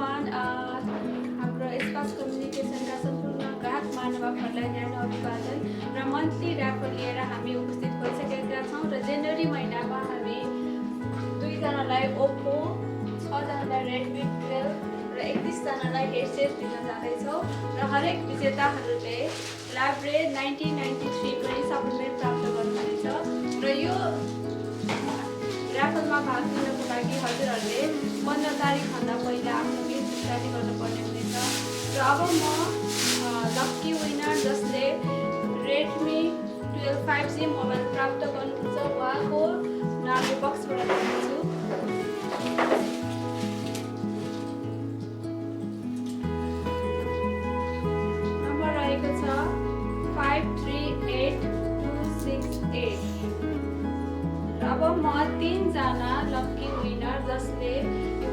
Everyone हाम्रो स्पास कम्युनिकेसनका सम्पूर्ण ग्राहक महानुभावहरूलाई न्यानो अभिवादन र मन्थली ऱ्यापर लिएर हामी उपस्थित भइसकेका छौँ र जनवरी महिनामा हामी 2 जनालाई ओप्पो, 6 जनालाई रेडमी 12 र 31 जनालाई हेडसेट दिन जाँदैछौँ र हरेक विजेताहरूले ल्याब्रे 1993 पनि सप्लिमेन्ट प्राप्त गर्नुहुनेछ र यो ऱ्याफलमा भाग लिनको लागि हजुरहरूले 15 तारिकभन्दा पहिला आफ्नो बिल भुक्तानी गर्नुपर्ने हुनेछ र अब म लक्की विनर जसले रेडमी 12 5G मोबाइल प्राप्त गर्नुहुन्छ उहाँको नाम बक्सबाट दिन्छु। नम्बर रहेको छ 538268। अब म 3 जना लक्की विनर जसले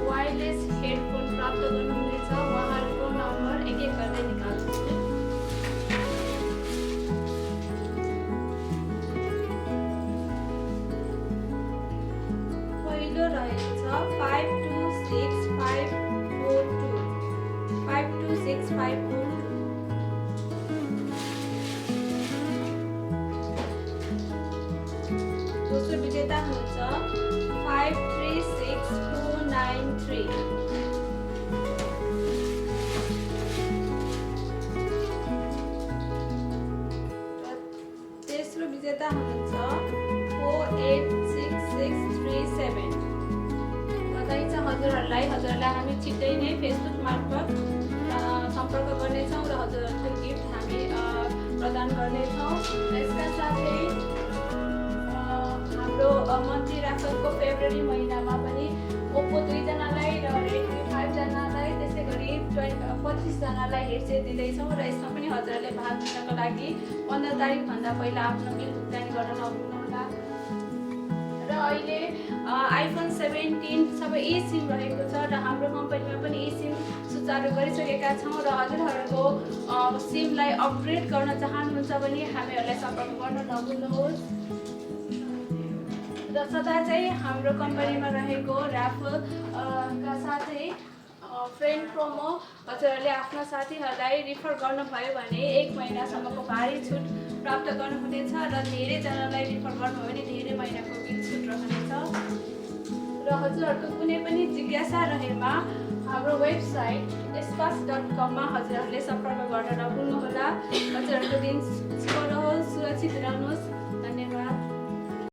वायरलेस हेडफोन प्राप्त गर्नुहुनेछ उहाँहरूको नम्बर एक एक गर्दै निकाल्छु। पहिलो रहेको छ 526542 526542। दोस्रो विजेता हुनुहुन्छ 536293। तेस्रो विजेता हुनुहुन्छ 486637। बधाई छ हजुरहरूलाई हामी छिट्टै नै फेसबुक मार्फत सम्पर्क गर्नेछौँ र हजुरहरूको गिफ्ट हामी प्रदान गर्नेछौँ। यसका साथै हाम्रो मन्थली ऱ्याफलको फेब्रुअरी महिनामा पनि ओप्पो 2 जनालाई र रेडमी 5 जनालाई त्यसै गरी 25 जनालाई हेडसेट दिँदैछौँ र यसमा पनि हजुरहरूले भाग लिनको लागि 15 तारिकभन्दा पहिला आफ्नो बिल भुक्तानी गर्न नभुल्नुहोला। र अहिले आइफोन 17 सबै सिम रहेको छ र हाम्रो कम्पनीमा पनि सिम सुचारू गरिसकेका छौँ र हजुरहरूको सिमलाई अपग्रेड गर्न चाहनुहुन्छ भने हामीहरूलाई सम्पर्क गर्न नभुल्नुहोस्। र सदा चाहिँ हाम्रो कम्पनीमा रहेको ऱ्याफल का साथै फ्रेन्ड प्रोमो हजुरहरूले आफ्ना साथीहरूलाई रिफर गर्नुभयो भने 1 महिनासम्मको भारी छुट प्राप्त गर्नुहुनेछ र धेरैजनालाई रिफर गर्नुभयो भने धेरै महिनाको बिल छुट रहनेछ। र हजुरहरूको कुनै पनि जिज्ञासा रहेमा हाम्रो वेबसाइट spas.com मा हजुरहरूले सम्पर्क गर्न नभुल्नुहोला। हजुरहरूको दिन शुभ रहोस्, सुरक्षित रहनुहोस्।